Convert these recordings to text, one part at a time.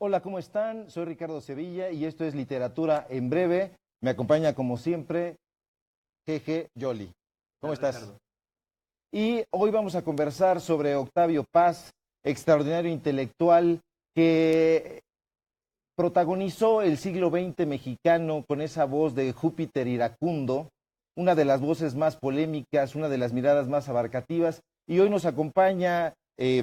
Hola, ¿cómo están? Soy Ricardo Sevilla y esto es Literatura en Breve. Me acompaña como siempre Jeje Yoli. ¿Cómo Hola, estás? Ricardo. Y hoy vamos a conversar sobre Octavio Paz, extraordinario intelectual que protagonizó el siglo XX mexicano con esa voz de Júpiter iracundo, una de las voces más polémicas, una de las miradas más abarcativas. Y hoy nos acompaña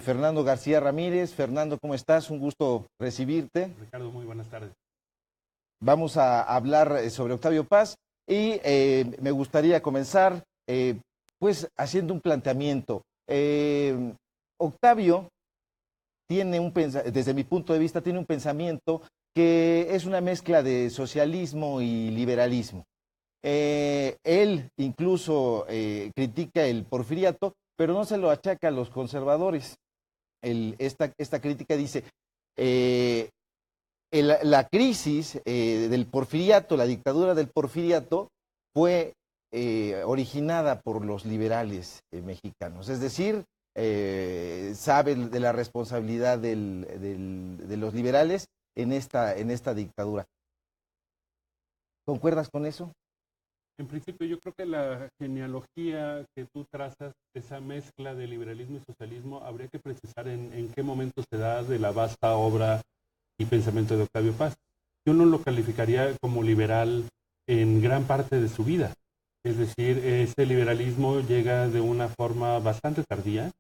Fernando García Ramírez. Fernando, ¿cómo estás? Un gusto recibirte. Ricardo, muy buenas tardes. Vamos a hablar sobre Octavio Paz y me gustaría comenzar pues haciendo un planteamiento. Octavio tiene desde mi punto de vista, tiene un pensamiento que es una mezcla de socialismo y liberalismo. Él incluso critica el porfiriato, pero no se lo achaca a los conservadores. Esta crítica dice, eh, la crisis del porfiriato, la dictadura del porfiriato, fue originada por los liberales mexicanos. Es decir, sabe de la responsabilidad de los liberales en esta dictadura. ¿Concuerdas con eso? En principio, yo creo que la genealogía que tú trazas, esa mezcla de liberalismo y socialismo, habría que precisar en qué momento se da de la vasta obra y pensamiento de Octavio Paz. Yo no lo calificaría como liberal en gran parte de su vida. Es decir, este liberalismo llega de una forma bastante tardía,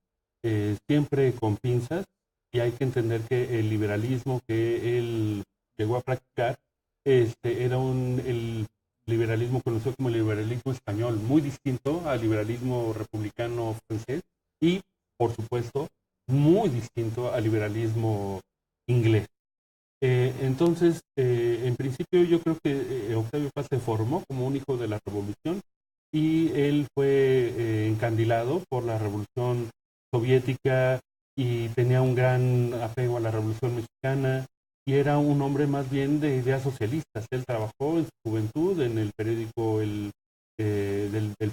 siempre con pinzas, y hay que entender que el liberalismo que él llegó a practicar era el liberalismo conocido como el liberalismo español, muy distinto al liberalismo republicano francés y, por supuesto, muy distinto al liberalismo inglés. Entonces, en principio yo creo que Octavio Paz se formó como un hijo de la revolución y él fue encandilado por la revolución soviética y tenía un gran apego a la revolución mexicana y era un hombre más bien de ideas socialistas. Él trabajó en su juventud en el periódico del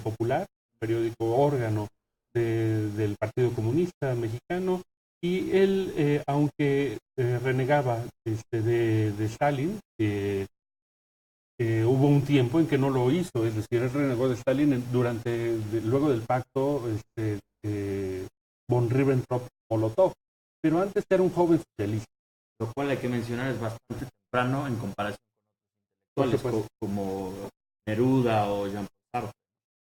Popular, periódico órgano del Partido Comunista Mexicano, y él, aunque renegaba de Stalin, hubo un tiempo en que no lo hizo, es decir, él renegó de Stalin luego del pacto von Ribbentrop-Molotov, pero antes era un joven socialista. Lo cual hay que mencionar es bastante temprano en comparación con otros intelectuales como Neruda o Jean Paul Sartre.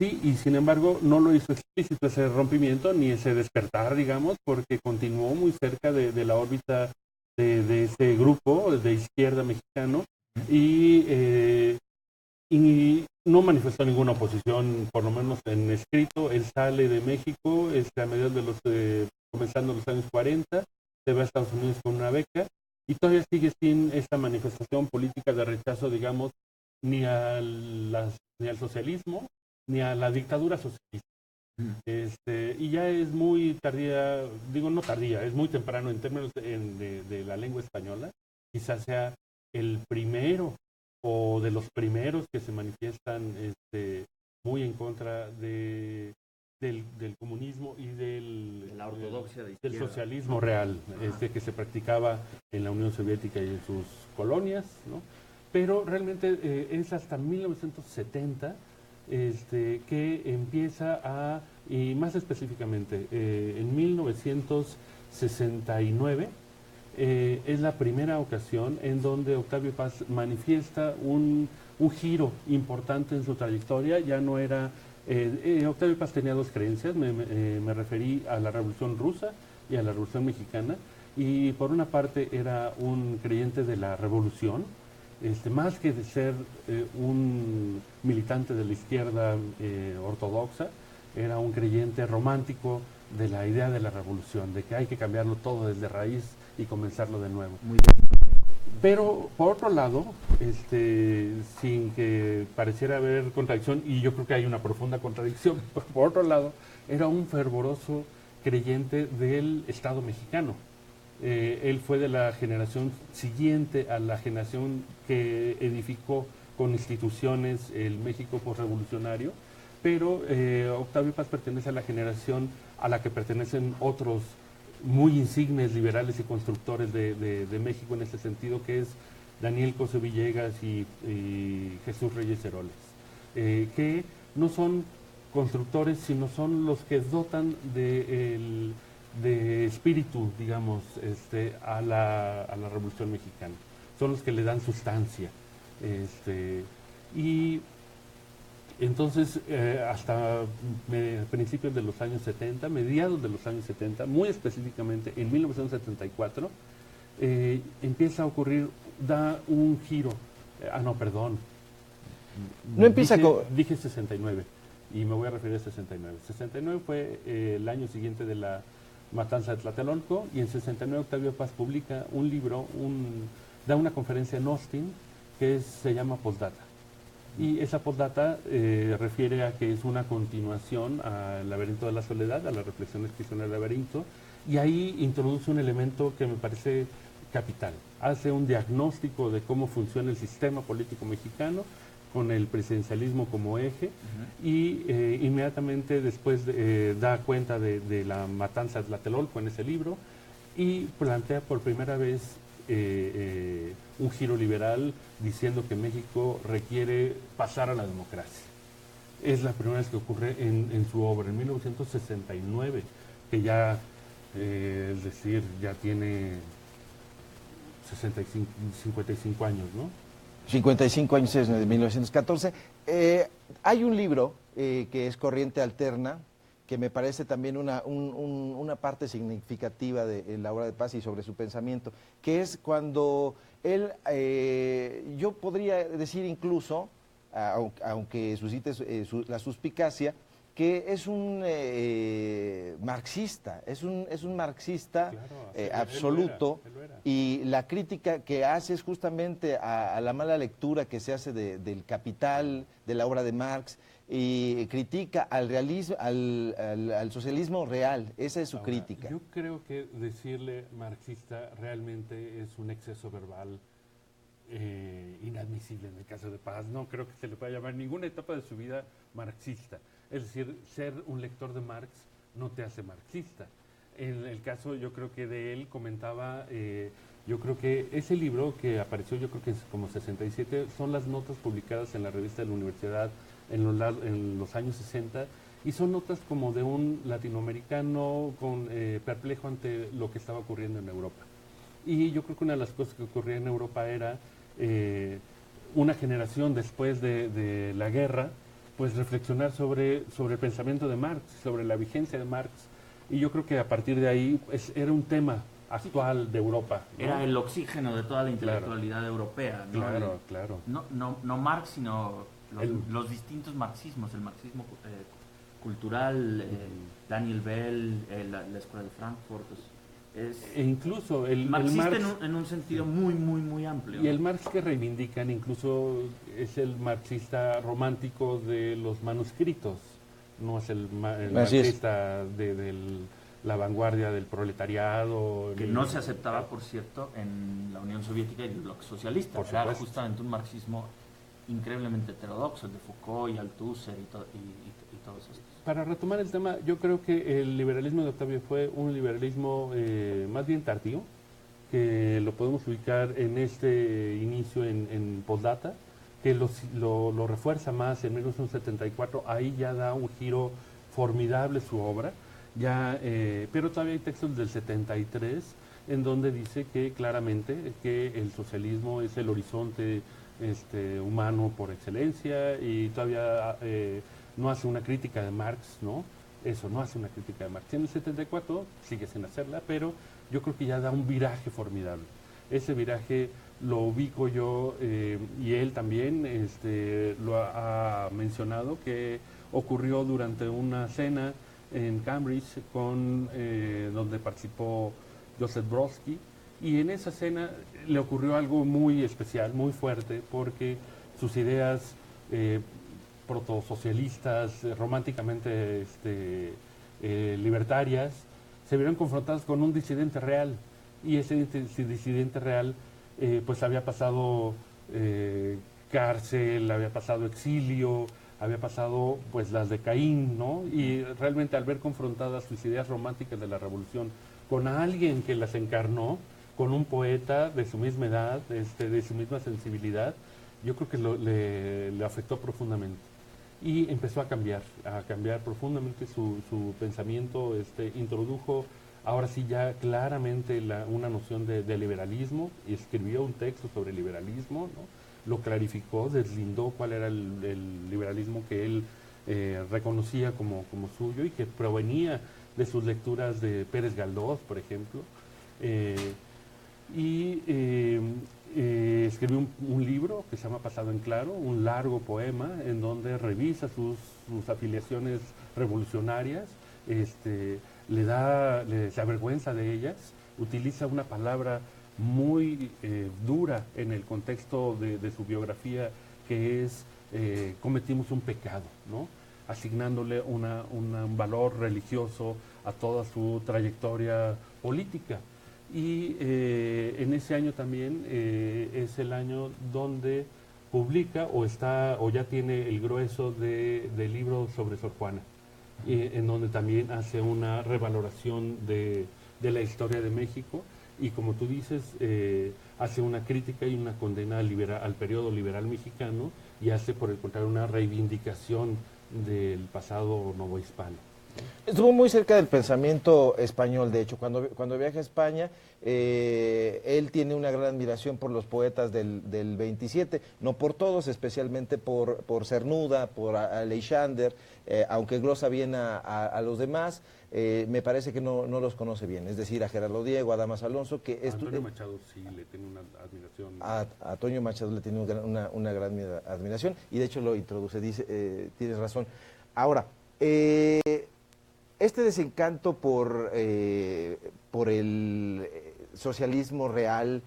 Sí, y sin embargo no lo hizo explícito ese rompimiento ni ese despertar, digamos, porque continuó muy cerca de la órbita de ese grupo de izquierda mexicano y no manifestó ninguna oposición, por lo menos en escrito. Él sale de México a mediados comenzando los años 40, se va a Estados Unidos con una beca y todavía sigue sin esta manifestación política de rechazo, digamos, ni al socialismo, ni a la dictadura socialista. Y ya es muy tardía, digo no tardía, es muy temprano en términos de la lengua española. Quizás sea el primero o de los primeros que se manifiestan muy en contra del comunismo y de la ortodoxia de del izquierda, socialismo real, que se practicaba en la Unión Soviética y en sus colonias, ¿no? Pero realmente es hasta 1970 que empieza y más específicamente, en 1969, es la primera ocasión en donde Octavio Paz manifiesta un giro importante en su trayectoria. Ya no era... Octavio Paz tenía dos creencias, me referí a la Revolución Rusa y a la Revolución Mexicana, y por una parte era un creyente de la revolución, más que de ser un militante de la izquierda ortodoxa, era un creyente romántico de la idea de la revolución, de que hay que cambiarlo todo desde raíz y comenzarlo de nuevo. Muy bien. Pero por otro lado, sin que pareciera haber contradicción, y yo creo que hay una profunda contradicción, por otro lado, era un fervoroso creyente del Estado mexicano. Él fue de la generación siguiente a la generación que edificó con instituciones el México postrevolucionario, pero Octavio Paz pertenece a la generación a la que pertenecen otros muy insignes liberales y constructores de México en este sentido, que es Daniel Cosío Villegas y Jesús Reyes Heroles, que no son constructores, sino son los que dotan de espíritu, digamos, a la Revolución Mexicana. Son los que le dan sustancia. Y entonces, hasta principios de los años 70, mediados de los años 70, muy específicamente en 1974, empieza a ocurrir, da un giro. No, perdón. No empieza Dije 69 y me voy a referir a 69. 69 fue el año siguiente de la matanza de Tlatelolco, y en 69 Octavio Paz publica un libro, da una conferencia en Austin que se llama Postdata. Y esa postdata refiere a que es una continuación al Laberinto de la Soledad, a las reflexiones que hizo en el laberinto, y ahí introduce un elemento que me parece capital. Hace un diagnóstico de cómo funciona el sistema político mexicano, con el presidencialismo como eje, y inmediatamente después da cuenta de la matanza de Tlatelolco en ese libro, y plantea por primera vez un giro liberal diciendo que México requiere pasar a la democracia. Es la primera vez que ocurre en su obra, en 1969, que ya, es decir, ya tiene 55 años, ¿no? 55 años desde 1914. Hay un libro que es Corriente Alterna, que me parece también una parte significativa de la obra de Paz y sobre su pensamiento, que es cuando él, yo podría decir incluso, aunque suscite la suspicacia, que es un marxista, es un marxista absoluto, él lo era. y la crítica que hace es justamente a la mala lectura que se hace del Capital, de la obra de Marx, y critica al realismo, al socialismo real. Esa es su crítica. Yo creo que decirle marxista realmente es un exceso verbal inadmisible en el caso de Paz. No creo que se le pueda llamar ninguna etapa de su vida marxista. Es decir, ser un lector de Marx no te hace marxista. En el caso, yo creo que de él comentaba, yo creo que ese libro que apareció, yo creo que es como 67, son las notas publicadas en la revista de la universidad en los años 60, y son notas como de un latinoamericano perplejo ante lo que estaba ocurriendo en Europa. Y yo creo que una de las cosas que ocurría en Europa era una generación después de la guerra, pues reflexionar sobre el pensamiento de Marx, sobre la vigencia de Marx, y yo creo que a partir de ahí era un tema actual de Europa, ¿no? Era el oxígeno de toda la intelectualidad europea, ¿no? Claro, claro. No Marx, sino los distintos marxismos, el marxismo cultural, Daniel Bell, la Escuela de Frankfurt. E incluso el marxista Marx, en un sentido muy amplio. Y el Marx que reivindican incluso es el marxista romántico de los manuscritos, no es el marxista de la vanguardia del proletariado. Que no se aceptaba, por cierto, en la Unión Soviética y el bloque socialista. Era justamente un marxismo increíblemente heterodoxo, el de Foucault y Althusser y todos estos. Para retomar el tema, yo creo que el liberalismo de Octavio fue un liberalismo más bien tardío, que lo podemos ubicar en este inicio en Postdata, que lo refuerza más en 1974, ahí ya da un giro formidable su obra, pero todavía hay textos del 73 en donde dice que claramente que el socialismo es el horizonte humano por excelencia, y todavía no hace una crítica de Marx, ¿no? Eso, no hace una crítica de Marx. En el 74 sigue sin hacerla, pero yo creo que ya da un viraje formidable. Ese viraje lo ubico yo, y él también lo ha mencionado, que ocurrió durante una cena en Cambridge donde participó Joseph Brodsky, y en esa cena le ocurrió algo muy especial, muy fuerte, porque sus ideas protosocialistas, románticamente libertarias, se vieron confrontadas con un disidente real, y ese disidente real pues había pasado cárcel, había pasado exilio, había pasado pues las de Caín, ¿no? Y realmente al ver confrontadas sus ideas románticas de la revolución con alguien que las encarnó, con un poeta de su misma edad, de su misma sensibilidad, yo creo que le afectó profundamente. Y empezó a cambiar profundamente su pensamiento, introdujo ahora sí ya claramente una noción de liberalismo, y escribió un texto sobre liberalismo, ¿no? Lo clarificó, deslindó cuál era el liberalismo que él reconocía como suyo y que provenía de sus lecturas de Pérez Galdós, por ejemplo. Escribió un libro que se llama Pasado en Claro, un largo poema en donde revisa sus afiliaciones revolucionarias, se avergüenza de ellas, utiliza una palabra muy dura en el contexto de su biografía, que es cometimos un pecado, ¿no? Asignándole un valor religioso a toda su trayectoria política. Y en ese año también es el año donde publica o ya tiene el grueso del libro sobre Sor Juana, en donde también hace una revaloración de la historia de México y, como tú dices, hace una crítica y una condena al periodo liberal mexicano, y hace, por el contrario, una reivindicación del pasado novohispano. Estuvo muy cerca del pensamiento español, de hecho, cuando viaja a España, él tiene una gran admiración por los poetas del 27, no por todos, especialmente por Cernuda, por Aleixander, aunque glosa bien a los demás, me parece que no los conoce bien, es decir, a Gerardo Diego, a Damas Alonso, que a Antonio Machado sí le tiene una admiración. A Antonio Machado le tiene una gran admiración, y de hecho lo introduce, dice, tienes razón. Ahora, este desencanto por el socialismo real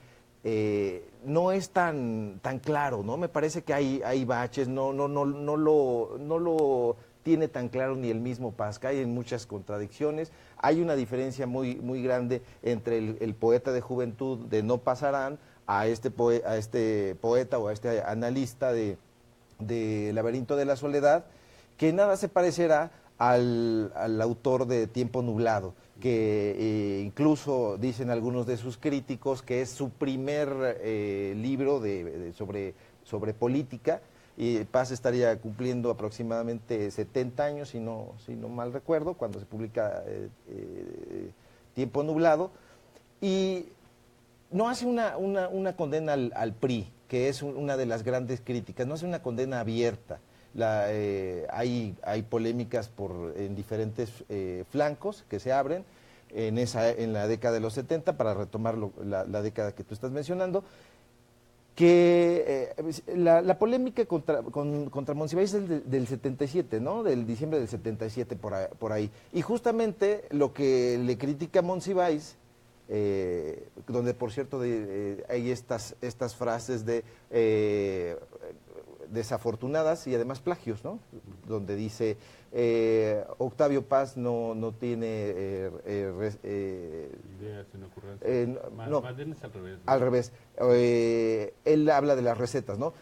no es tan claro, ¿no? Me parece que hay baches, no lo tiene tan claro ni el mismo Pasca, hay muchas contradicciones, hay una diferencia muy grande entre el poeta de juventud de No Pasarán a este poeta o a este analista de Laberinto de la Soledad, que nada se parecerá al autor de Tiempo Nublado, que incluso dicen algunos de sus críticos que es su primer libro sobre política, y Paz estaría cumpliendo aproximadamente 70 años, si no mal recuerdo, cuando se publica Tiempo Nublado, y no hace una condena al PRI, que es una de las grandes críticas, no hace una condena abierta. Hay polémicas en diferentes flancos que se abren en la década de los 70, para retomar la década que tú estás mencionando, que la polémica contra Monsiváis es del 77, ¿no? Del diciembre del 77, por ahí. Y justamente lo que le critica Monsiváis, donde por cierto hay estas frases de desafortunadas y además plagios, ¿no? Donde dice Octavio Paz no tiene ideas en ocurrencia. Más bien es al revés, ¿no? Al revés. Él habla de las recetas, ¿no?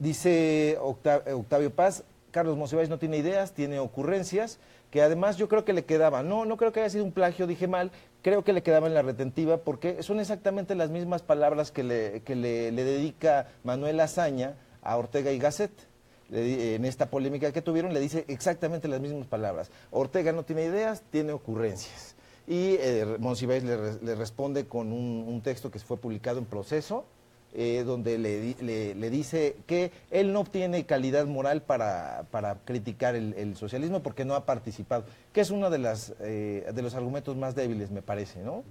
Dice Octavio Paz, Carlos Monsiváis no tiene ideas, tiene ocurrencias, que además yo creo que le quedaban. No creo que haya sido un plagio, dije mal, creo que le quedaba en la retentiva, porque son exactamente las mismas palabras que le dedica Manuel Azaña a Ortega y Gasset. En esta polémica que tuvieron, le dice exactamente las mismas palabras. Ortega no tiene ideas, tiene ocurrencias. Y Monsiváis le responde con un texto que fue publicado en Proceso, donde le dice que él no tiene calidad moral para criticar el socialismo porque no ha participado, que es uno de los argumentos más débiles, me parece, ¿no?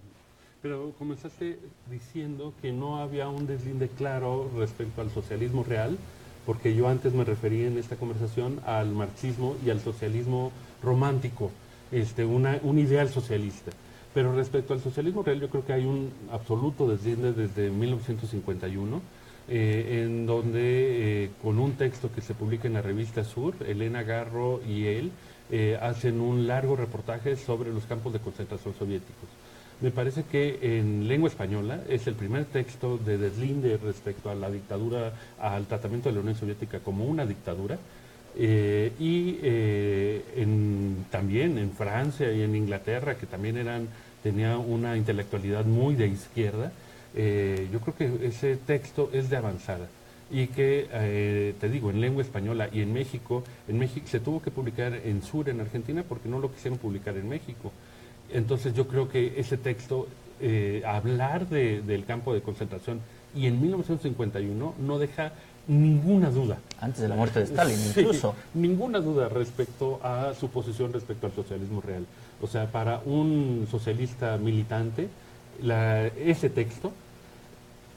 Pero comenzaste diciendo que no había un deslinde claro respecto al socialismo real, porque yo antes me referí en esta conversación al marxismo y al socialismo romántico, un ideal socialista. Pero respecto al socialismo real, yo creo que hay un absoluto deslinde desde 1951, en donde con un texto que se publica en la revista Sur, Elena Garro y él hacen un largo reportaje sobre los campos de concentración soviéticos. Me parece que en lengua española es el primer texto de deslinde respecto a la dictadura, al tratamiento de la Unión Soviética como una dictadura, también en Francia y en Inglaterra, que también eran tenía una intelectualidad muy de izquierda. Yo creo que ese texto es de avanzada y que, te digo, en lengua española y en México se tuvo que publicar en Sur, en Argentina, porque no lo quisieron publicar en México. Entonces yo creo que ese texto, hablar del campo de concentración y en 1951 no deja ninguna duda. Antes de la muerte de Stalin, Sí, incluso. ninguna duda respecto a su posición respecto al socialismo real. O sea, para un socialista militante, ese texto,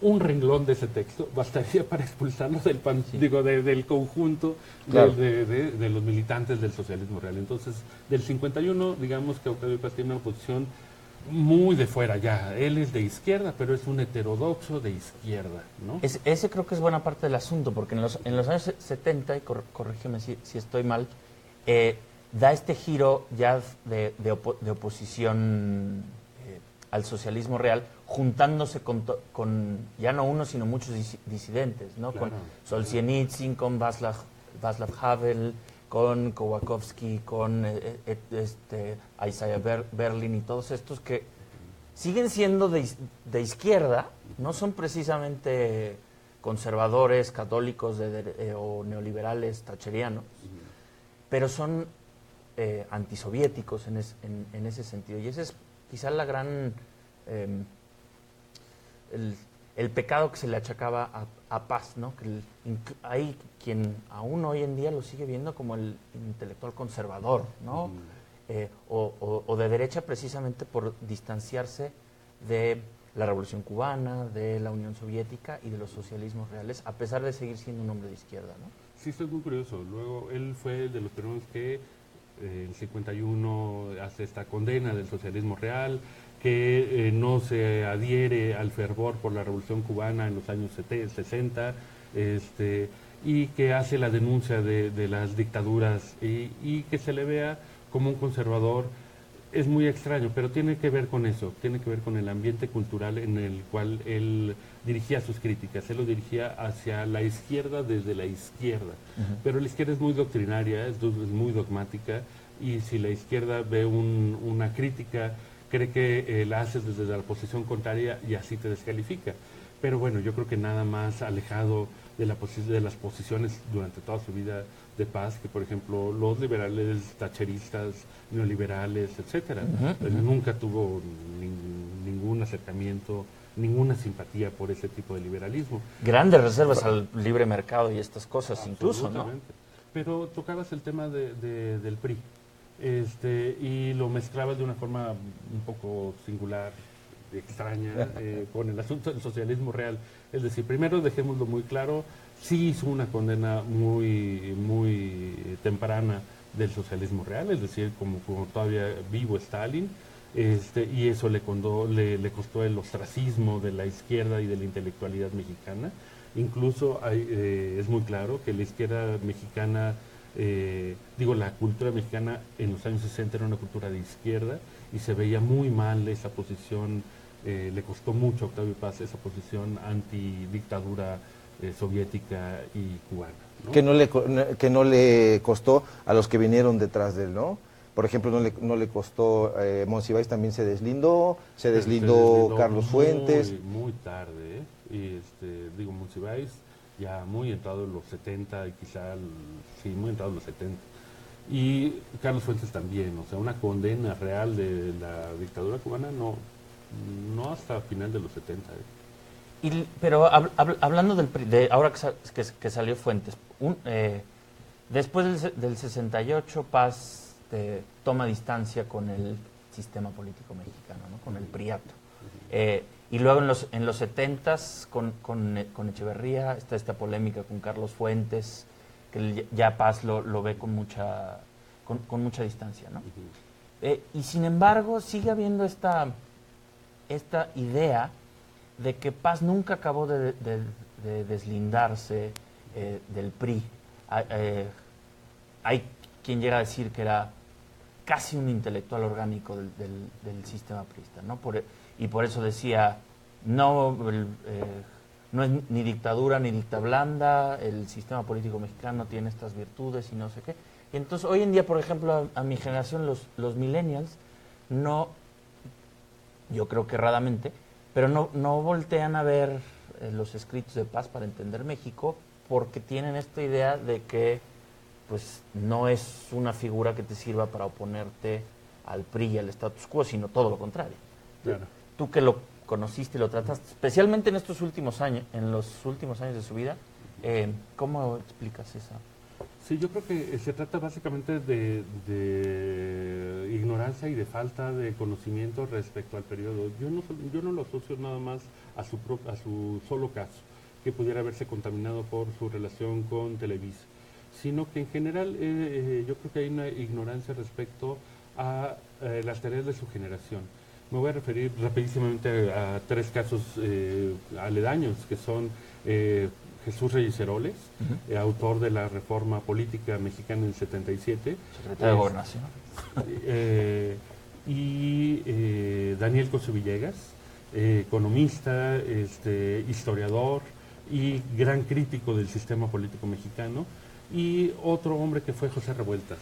un renglón de ese texto, bastaría para expulsarlo del del conjunto Claro. de los militantes del socialismo real. Entonces, del 51, digamos que Octavio Paz tiene una posición muy de fuera ya. Él es de izquierda, pero es un heterodoxo de izquierda, ¿no? Ese creo que es buena parte del asunto, porque en los años 70, y corrígeme si estoy mal, da este giro ya de oposición al socialismo real, juntándose con ya no uno, sino muchos disidentes, ¿no? Claro. Con Solzhenitsyn, con Václav Havel, con Kowakovsky, con Isaiah Berlin y todos estos que siguen siendo de izquierda, no son precisamente conservadores, católicos o neoliberales thatcherianos, pero son antisoviéticos en ese sentido. Y ese es quizá la gran... el pecado que se le achacaba a Paz, ¿no? Que hay quien aún hoy en día lo sigue viendo como el intelectual conservador, ¿no? O de derecha, precisamente por distanciarse de la Revolución Cubana, de la Unión Soviética y de los socialismos reales, a pesar de seguir siendo un hombre de izquierda, ¿no? Sí, esto es muy curioso. Luego, él fue de los primeros que en 51 hace esta condena del socialismo real, que no se adhiere al fervor por la Revolución Cubana en los años 60, y que hace la denuncia de las dictaduras y que se le vea como un conservador. Es muy extraño, pero tiene que ver con eso, tiene que ver con el ambiente cultural en el cual él dirigía sus críticas. Él lo dirigía hacia la izquierda desde la izquierda, pero la izquierda es muy doctrinaria, es muy dogmática, y si la izquierda ve una crítica, cree que la haces desde la posición contraria y así te descalifica. Pero bueno, yo creo que nada más alejado de las posiciones durante toda su vida de Paz, que por ejemplo los liberales, tacheristas, neoliberales, etcétera. Él nunca tuvo ningún acercamiento, ninguna simpatía por ese tipo de liberalismo. Grandes reservas al libre mercado y estas cosas incluso, ¿no? Pero tocabas el tema del PRI, y lo mezclabas de una forma un poco singular, extraña, con el asunto del socialismo real. Es decir, primero dejémoslo muy claro, sí hizo una condena muy, muy temprana del socialismo real, es decir, como todavía vivo Stalin, y eso le costó el ostracismo de la izquierda y de la intelectualidad mexicana. Incluso es muy claro que la izquierda mexicana, la cultura mexicana en los años 60 era una cultura de izquierda y se veía muy mal esa posición, le costó mucho a Octavio Paz esa posición antidictadura soviética y cubana, ¿no? Que no le costó a los que vinieron detrás de él, ¿no? Por ejemplo, no le costó, Monsiváis también se deslindó Carlos Fuentes. Muy tarde, y Monsiváis ya muy entrado en los 70 y quizá, sí, muy entrado en los 70. Y Carlos Fuentes también, o sea, una condena real de la dictadura cubana no hasta final de los 70. Pero hablando ahora que salió Fuentes, después del 68, Paz toma distancia con el sistema político mexicano, ¿no? Con el priato. Y luego en los 70s, con Echeverría, está esta polémica con Carlos Fuentes, que ya Paz lo ve con mucha distancia, ¿no? Y sin embargo, sigue habiendo esta idea de que Paz nunca acabó de deslindarse del PRI. Hay quien llega a decir que era casi un intelectual orgánico del sistema priista, ¿no? Y por eso decía, no es ni dictadura ni dicta blanda, el sistema político mexicano tiene estas virtudes y no sé qué. Y entonces hoy en día, por ejemplo, a mi generación, los millennials, no yo creo que erradamente, pero no voltean a ver los escritos de Paz para entender México, porque tienen esta idea de que pues no es una figura que te sirva para oponerte al PRI y al status quo, sino todo lo contrario. Claro. Tú que lo conociste y lo trataste, especialmente en estos últimos años, en los últimos años de su vida, ¿cómo explicas esa? Sí, yo creo que se trata básicamente de ignorancia y de falta de conocimiento respecto al periodo. Yo no lo asocio nada más a su solo caso, que pudiera haberse contaminado por su relación con Televisa, sino que en general yo creo que hay una ignorancia respecto a las tareas de su generación. Me voy a referir rapidísimamente a 3 casos aledaños, que son Jesús Reyes Heroles, autor de la Reforma Política Mexicana en el 77. Secretario de Gobernación. Y Daniel Cosío Villegas, economista, historiador y gran crítico del sistema político mexicano. Y otro hombre que fue José Revueltas.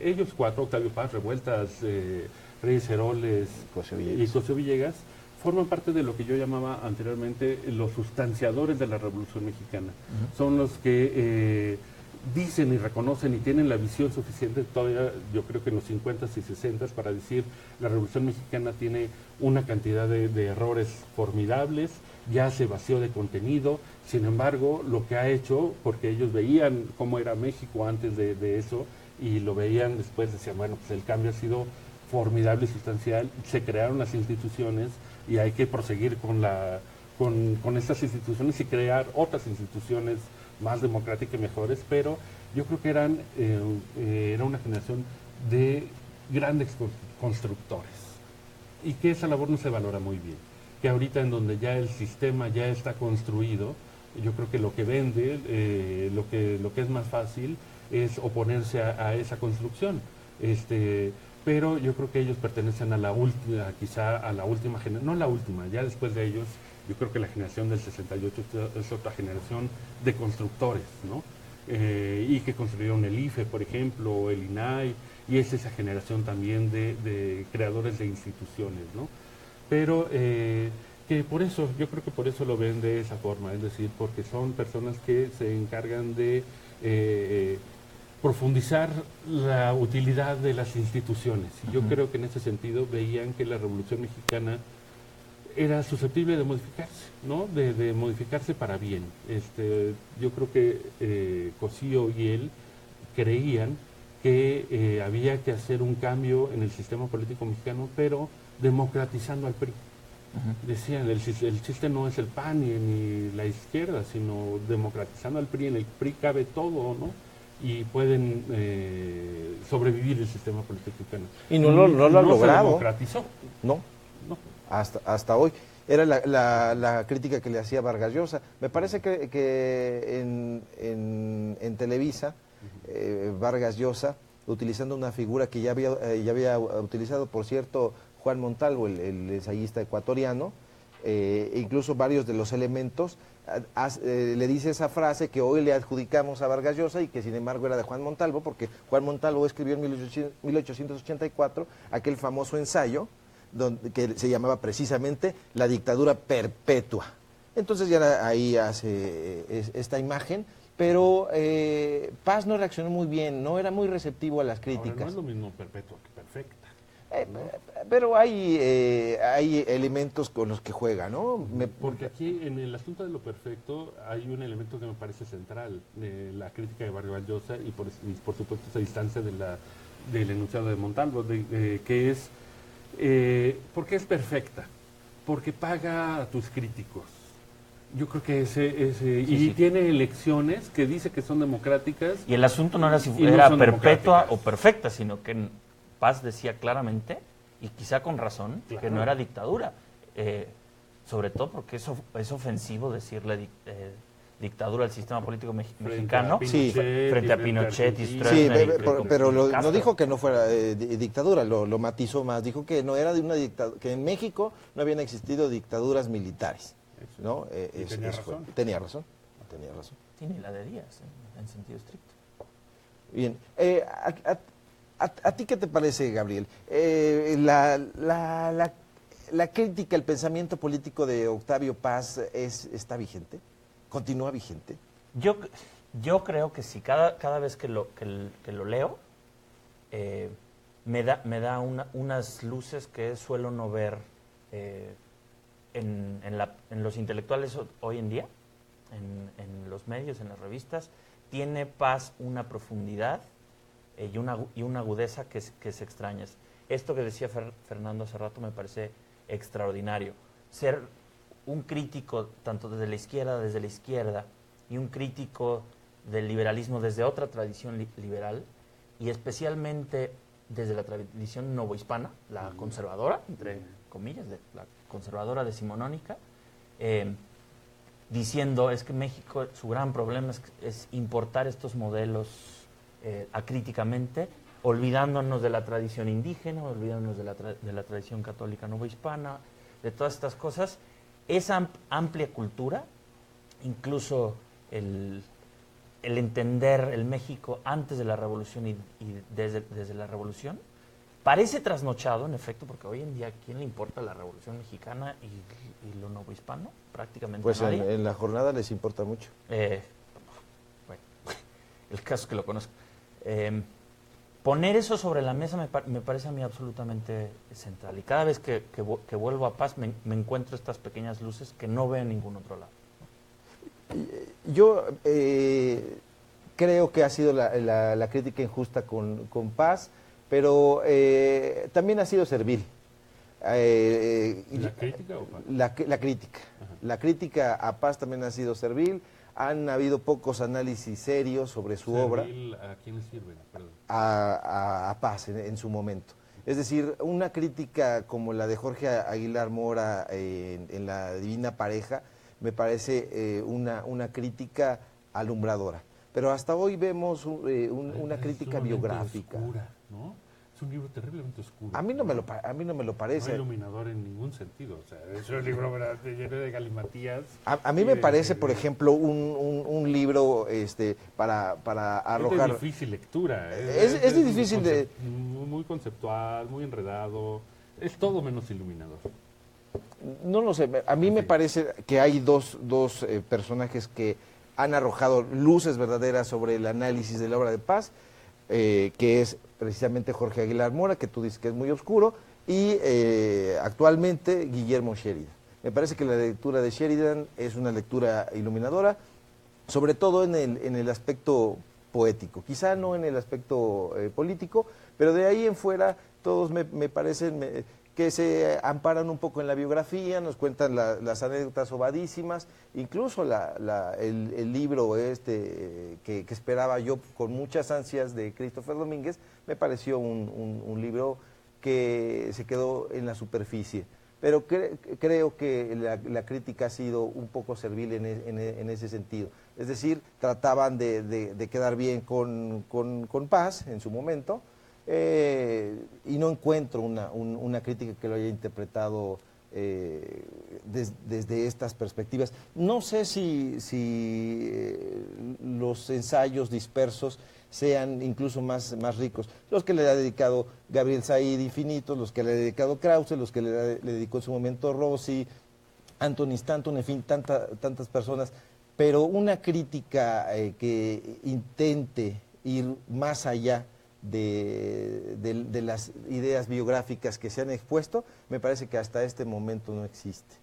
Ellos 4, Octavio Paz, Revueltas, Reyes Heroles y Cosío Villegas, forman parte de lo que yo llamaba anteriormente los sustanciadores de la Revolución Mexicana. Son los que dicen y reconocen y tienen la visión suficiente, todavía yo creo que en los 50s y 60s, para decir la Revolución Mexicana tiene una cantidad de errores formidables, ya se vació de contenido. Sin embargo, lo que ha hecho, porque ellos veían cómo era México antes de eso, y lo veían después, decían, bueno, pues el cambio ha sido formidable y sustancial, se crearon las instituciones y hay que proseguir con estas instituciones y crear otras instituciones más democráticas y mejores, pero yo creo que era una generación de grandes constructores y que esa labor no se valora muy bien, que ahorita en donde ya el sistema ya está construido, yo creo que lo que vende, lo que es más fácil es oponerse a esa construcción. Pero yo creo que ellos pertenecen a la última, quizá a la última generación, no la última, ya después de ellos, yo creo que la generación del 68 es otra generación de constructores, ¿no? Y que construyeron el IFE, por ejemplo, o el INAI, y es esa generación también de creadores de instituciones, ¿no? Pero que por eso, yo creo que por eso lo ven de esa forma, es decir, porque son personas que se encargan de profundizar la utilidad de las instituciones. Y yo creo que en ese sentido veían que la Revolución Mexicana era susceptible de modificarse, ¿no? De modificarse para bien. Yo creo que Cosío y él creían que había que hacer un cambio en el sistema político mexicano, pero democratizando al PRI. Decían, el chiste no es el PAN ni la izquierda, sino democratizando al PRI. En el PRI cabe todo, ¿no? Y pueden sobrevivir el sistema político mexicano. Y no lo ha logrado. Se democratizó. No. Hasta hoy. Era la crítica que le hacía Vargas Llosa. Me parece que en Televisa, Vargas Llosa, utilizando una figura que ya había utilizado, por cierto, Juan Montalvo, el ensayista ecuatoriano, incluso varios de los elementos, le dice esa frase que hoy le adjudicamos a Vargas Llosa y que sin embargo era de Juan Montalvo, porque Juan Montalvo escribió en 1884 aquel famoso ensayo que se llamaba precisamente La dictadura perpetua. Entonces ya ahí hace esta imagen, pero Paz no reaccionó muy bien, no era muy receptivo a las críticas. Ahora, no es lo mismo perpetua que perfecta. Pero hay elementos con los que juega, ¿no? Porque aquí en el asunto de lo perfecto hay un elemento que me parece central, la crítica de Vargas Llosa y por supuesto esa distancia del enunciado de Montalvo, que es, ¿por qué es perfecta? Porque paga a tus críticos. Yo creo que sí. Tiene elecciones que dice que son democráticas. Y el asunto no era si era perpetua o perfecta, sino que Paz decía claramente, y quizá con razón, claro, que no era dictadura. Sobre todo porque es ofensivo decirle dictadura al sistema político mexicano frente a Pinochet y Stroessner. Sí, pero no dijo que no fuera dictadura, lo matizó más. Dijo que no era de una dictadura, que en México no habían existido dictaduras militares. ¿No? Tenía razón. Tiene la de Díaz, en sentido estricto. Bien. ¿A ti qué te parece, Gabriel? la crítica, el pensamiento político de Octavio Paz está vigente, continúa vigente. Yo creo que sí, cada vez que lo leo, me da unas luces que suelo no ver en los intelectuales hoy en día, en los medios, en las revistas. Tiene Paz una profundidad y una agudeza que se extraña. Esto que decía Fernando hace rato me parece extraordinario. Ser un crítico tanto desde la izquierda, y un crítico del liberalismo desde otra tradición liberal, y especialmente desde la tradición novohispana, la conservadora, entre comillas, la conservadora decimonónica, diciendo es que México, su gran problema es importar estos modelos acríticamente, olvidándonos de la tradición indígena, olvidándonos de la tradición católica novohispana, de todas estas cosas. Esa amplia cultura, incluso el entender el México antes de la Revolución y desde la Revolución, parece trasnochado, en efecto, porque hoy en día, ¿a quién le importa la Revolución Mexicana y lo novohispano? Prácticamente pues nadie. En la jornada les importa mucho. Bueno, el caso es que lo conozco. Poner eso sobre la mesa me parece a mí absolutamente central. Y cada vez que vuelvo a Paz me encuentro estas pequeñas luces que no veo en ningún otro lado. Yo creo que ha sido la crítica injusta con Paz, pero también ha sido servil. ¿La crítica o Paz? La crítica. Ajá. La crítica a Paz también ha sido servil. Han habido pocos análisis serios sobre su obra. ¿A quiénes sirven? Perdón. A Paz en su momento. Es decir, una crítica como la de Jorge Aguilar Mora en La Divina Pareja me parece una crítica alumbradora. Pero hasta hoy vemos una crítica biográfica. Oscura, ¿no? Es un libro terriblemente oscuro. A mí no me lo parece. No iluminador en ningún sentido. O sea, es un libro lleno de galimatías. A mí me parece, por ejemplo, un libro para arrojar. Es de difícil lectura. Es difícil de. Muy conceptual, muy enredado. Es todo menos iluminador. No lo sé. A mí me parece que hay dos personajes que han arrojado luces verdaderas sobre el análisis de la obra de Paz, que es precisamente Jorge Aguilar Mora, que tú dices que es muy oscuro, y actualmente Guillermo Sheridan. Me parece que la lectura de Sheridan es una lectura iluminadora, sobre todo en el aspecto poético, quizá no en el aspecto político, pero de ahí en fuera todos me parecen que se amparan un poco en la biografía, nos cuentan las anécdotas obadísimas, incluso el libro que esperaba yo con muchas ansias de Christopher Domínguez, me pareció un libro que se quedó en la superficie. Pero creo que la crítica ha sido un poco servil en ese sentido. Es decir, trataban de quedar bien con Paz en su momento, y no encuentro una crítica que lo haya interpretado desde estas perspectivas. No sé si los ensayos dispersos sean incluso más ricos. Los que le ha dedicado Gabriel Said, infinitos, los que le ha dedicado Krause, los que le dedicó en su momento Rossi, Anthony Stanton, en fin, tantas personas. Pero una crítica que intente ir más allá de las ideas biográficas que se han expuesto, me parece que hasta este momento no existe.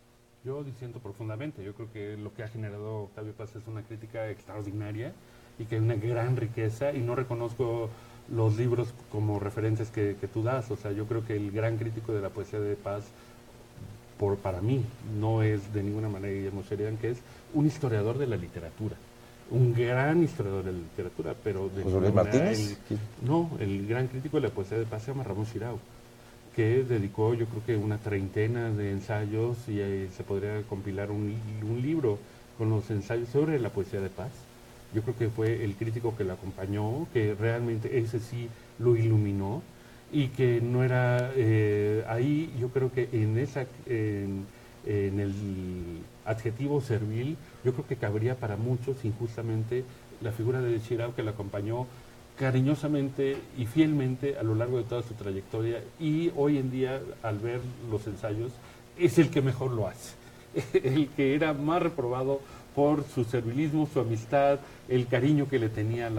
Yo disiento profundamente. Yo creo que lo que ha generado Octavio Paz es una crítica extraordinaria y que hay una gran riqueza, y no reconozco los libros como referencias que tú das. O sea, yo creo que el gran crítico de la poesía de Paz, para mí, no es de ninguna manera Guillermo Sheridan, que es un historiador de la literatura. Un gran historiador de la literatura, pero de ¿José Luis Martínez? El gran crítico de la poesía de Paz se llama Ramón Shirao, que dedicó, yo creo que una treintena de ensayos, y se podría compilar un libro con los ensayos sobre la poesía de Paz. Yo creo que fue el crítico que la acompañó, que realmente ese sí lo iluminó, y que no era ahí. Yo creo que en el adjetivo servil, yo creo que cabría para muchos injustamente la figura de Shirao, que la acompañó cariñosamente y fielmente a lo largo de toda su trayectoria, y hoy en día, al ver los ensayos, es el que mejor lo hace. El que era más reprobado por su servilismo, su amistad, el cariño que le tenía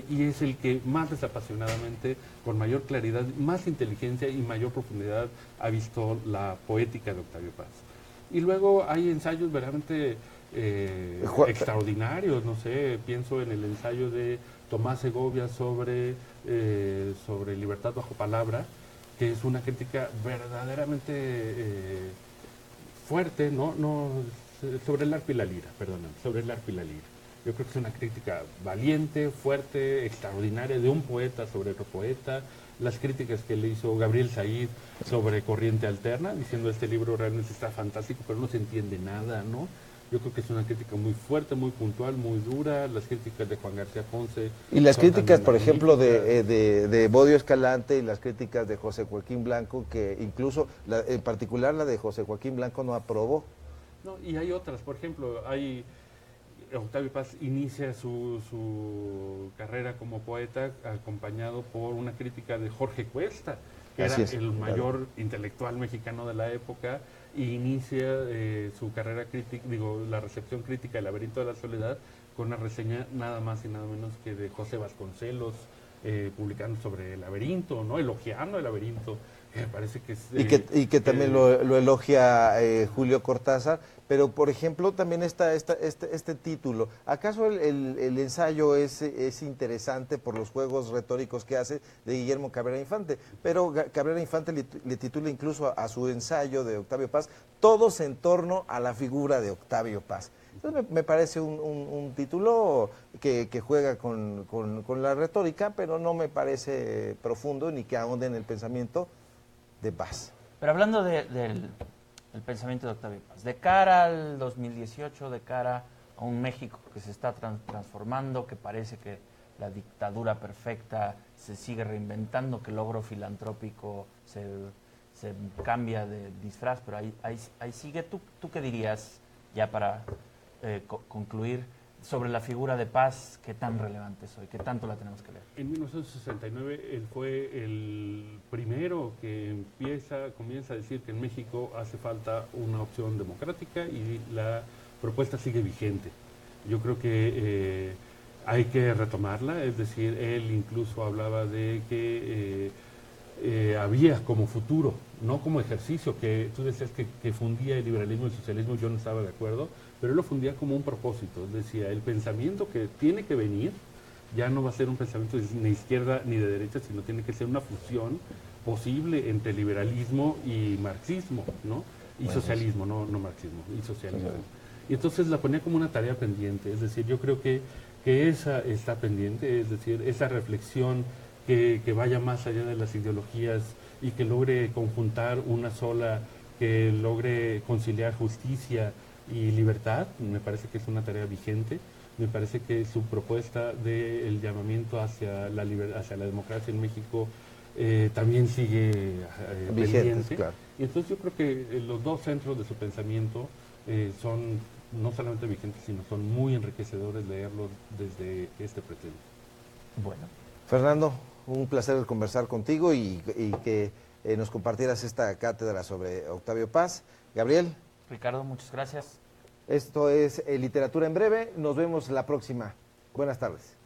y es el que más desapasionadamente, con mayor claridad, más inteligencia y mayor profundidad ha visto la poética de Octavio Paz. Y luego hay ensayos verdaderamente extraordinarios, no sé, pienso en el ensayo de Tomás Segovia sobre libertad bajo palabra, que es una crítica verdaderamente fuerte, no sobre el arco y la lira, perdóname, sobre el arco y la lira. Yo creo que es una crítica valiente, fuerte, extraordinaria de un poeta sobre otro poeta. Las críticas que le hizo Gabriel Said sobre Corriente Alterna, diciendo este libro realmente está fantástico, pero no se entiende nada, ¿no? Yo creo que es una crítica muy fuerte, muy puntual, muy dura. Las críticas de Juan García Ponce. Y las críticas, por ejemplo, de Bodio Escalante y las críticas de José Joaquín Blanco, que incluso, en particular la de José Joaquín Blanco no aprobó. No, y hay otras, por ejemplo, Octavio Paz inicia su carrera como poeta acompañado por una crítica de Jorge Cuesta, que era el mayor intelectual mexicano de la época, y inicia su carrera crítica, la recepción crítica del Laberinto de la Soledad con una reseña nada más y nada menos que de José Vasconcelos, publicando sobre el laberinto, ¿no? Elogiando el laberinto. Me parece que es, y que también lo elogia Julio Cortázar, pero por ejemplo también está este título. ¿Acaso el ensayo es interesante por los juegos retóricos que hace de Guillermo Cabrera Infante? Pero Cabrera Infante le titula incluso a su ensayo de Octavio Paz, Todos en torno a la figura de Octavio Paz. Entonces me parece un título que juega con la retórica, pero no me parece profundo ni que ahonde en el pensamiento de Paz. Pero hablando del pensamiento de Octavio Paz, de cara al 2018, de cara a un México que se está transformando, que parece que la dictadura perfecta se sigue reinventando, que el logro filantrópico se cambia de disfraz, pero ahí sigue. ¿Tú qué dirías, ya para concluir, sobre la figura de Paz, qué tan relevante es hoy, qué tanto la tenemos que leer? En 1969 él fue el primero que comienza a decir que en México hace falta una opción democrática y la propuesta sigue vigente. Yo creo que hay que retomarla, es decir, él incluso hablaba de que había como futuro, no como ejercicio, que tú decías que fundía el liberalismo y el socialismo, yo no estaba de acuerdo, pero él lo fundía como un propósito, decía, el pensamiento que tiene que venir ya no va a ser un pensamiento ni de izquierda ni de derecha, sino tiene que ser una fusión posible entre liberalismo y marxismo, ¿no? Y socialismo, no marxismo, y socialismo. Y entonces la ponía como una tarea pendiente, es decir, yo creo que esa está pendiente, es decir, esa reflexión que vaya más allá de las ideologías y que logre conjuntar una sola, que logre conciliar justicia y libertad, me parece que es una tarea vigente. Me parece que su propuesta del llamamiento hacia la democracia en México también sigue pendiente. Claro. Y entonces yo creo que los dos centros de su pensamiento son no solamente vigentes, sino son muy enriquecedores leerlos desde este pretexto. Bueno. Fernando, un placer conversar contigo y que nos compartieras esta cátedra sobre Octavio Paz. Gabriel. Ricardo, muchas gracias. Esto es Literatura en Breve. Nos vemos la próxima. Buenas tardes.